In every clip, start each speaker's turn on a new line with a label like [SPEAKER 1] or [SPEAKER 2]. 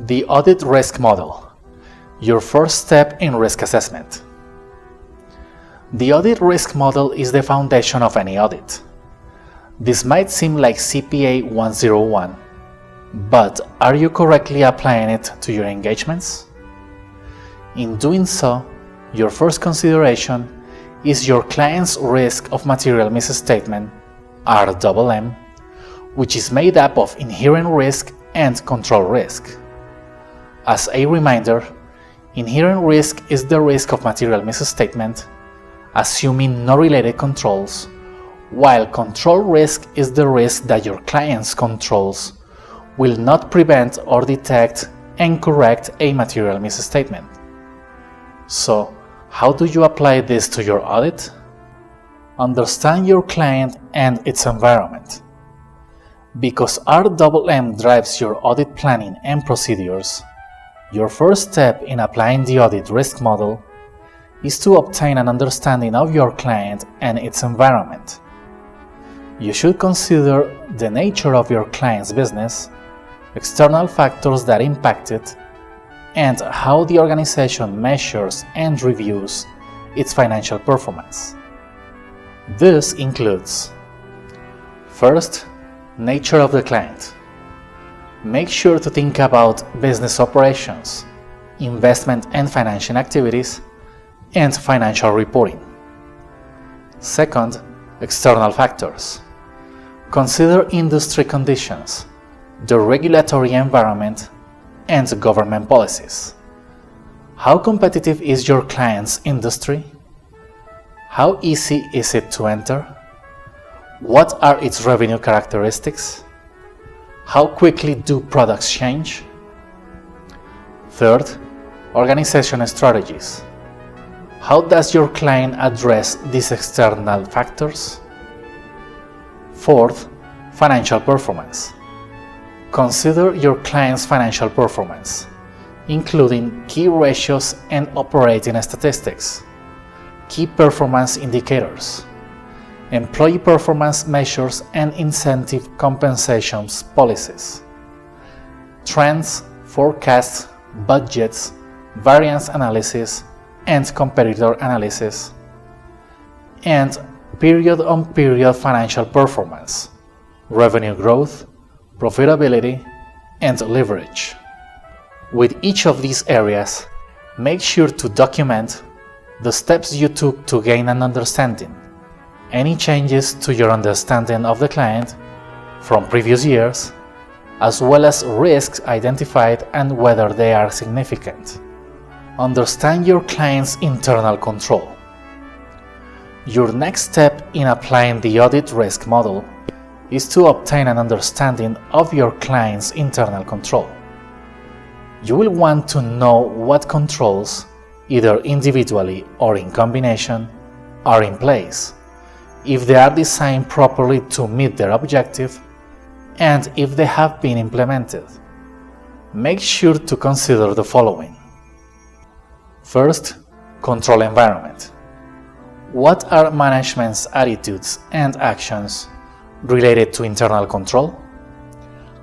[SPEAKER 1] The audit risk model, your first step in risk assessment. The audit risk model is the foundation of any audit. This might seem like CPA 101, but are you correctly applying it to your engagements? In doing so, your first consideration is your client's risk of material misstatement, RMM, which is made up of inherent risk and control risk. As a reminder, inherent risk is the risk of material misstatement, assuming no related controls, while control risk is the risk that your client's controls will not prevent or detect and correct a material misstatement. So, how do you apply this to your audit? Understand your client and its environment. Because RMM drives your audit planning and procedures, your first step in applying the audit risk model is to obtain an understanding of your client and its environment. You should consider the nature of your client's business, external factors that impact it, and how the organization measures and reviews its financial performance. This includes: first, nature of the client. Make sure to think about business operations, investment and financing activities, and financial reporting. Second, external factors. Consider industry conditions, the regulatory environment, and government policies. How competitive is your client's industry? How easy is it to enter? What are its revenue characteristics? How quickly do products change? Third, organization strategies. How does your client address these external factors? Fourth, financial performance. Consider your client's financial performance, including key ratios and operating statistics, key performance indicators, employee performance measures and incentive compensations policies, trends, forecasts, budgets, variance analysis, and competitor analysis, and period-on-period financial performance, revenue growth, profitability, and leverage. With each of these areas, make sure to document the steps you took to gain an understanding, any changes to your understanding of the client from previous years, as well as risks identified and whether they are significant. Understand your client's internal control. Your next step in applying the audit risk model is to obtain an understanding of your client's internal control. You will want to know what controls, either individually or in combination, are in place, if they are designed properly to meet their objective, and if they have been implemented. Make sure to consider the following. First, control environment. What are management's attitudes and actions related to internal control?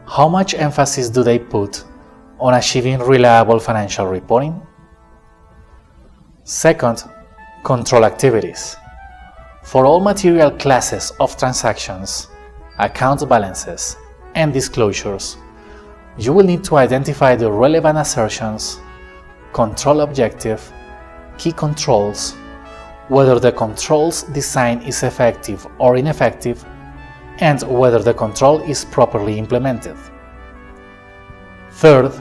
[SPEAKER 1] How much emphasis do they put on achieving reliable financial reporting? Second, control activities. For all material classes of transactions, account balances, and disclosures, you will need to identify the relevant assertions, control objective, key controls, whether the control's design is effective or ineffective, and whether the control is properly implemented. Third,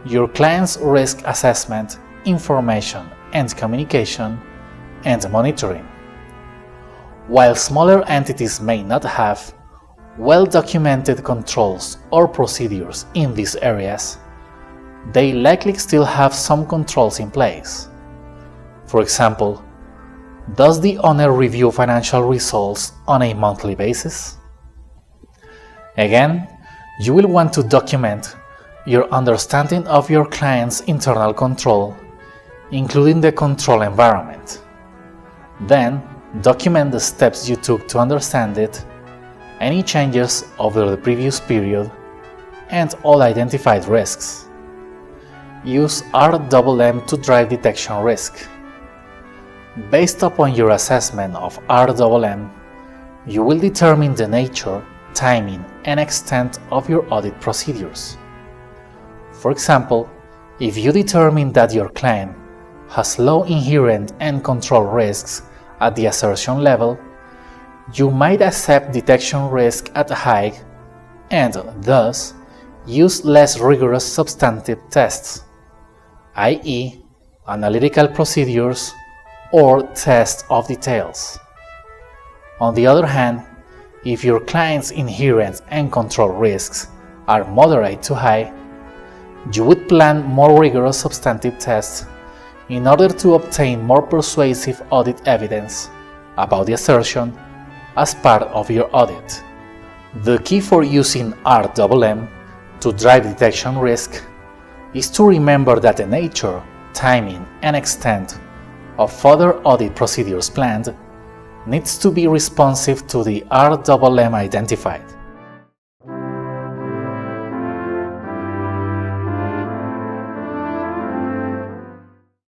[SPEAKER 1] your client's risk assessment, information and communication, and monitoring. While smaller entities may not have well-documented controls or procedures in these areas, they likely still have some controls in place. For example, does the owner review financial results on a monthly basis? Again, you will want to document your understanding of your client's internal control, including the control environment. Then, document the steps you took to understand it, any changes over the previous period, and all identified risks. use RMM to drive detection risk. Based upon your assessment of RMM, you will determine the nature, timing, and extent of your audit procedures. For example, if you determine that your client has low inherent and control risks at the assertion level, you might accept detection risk at high and thus use less rigorous substantive tests, i.e., analytical procedures or tests of details. On the other hand, if your client's inherent and control risks are moderate to high, you would plan more rigorous substantive tests in order to obtain more persuasive audit evidence about the assertion as part of your audit. The key for using RMM to drive detection risk is to remember that the nature, timing, and extent of further audit procedures planned needs to be responsive to the RMM identified.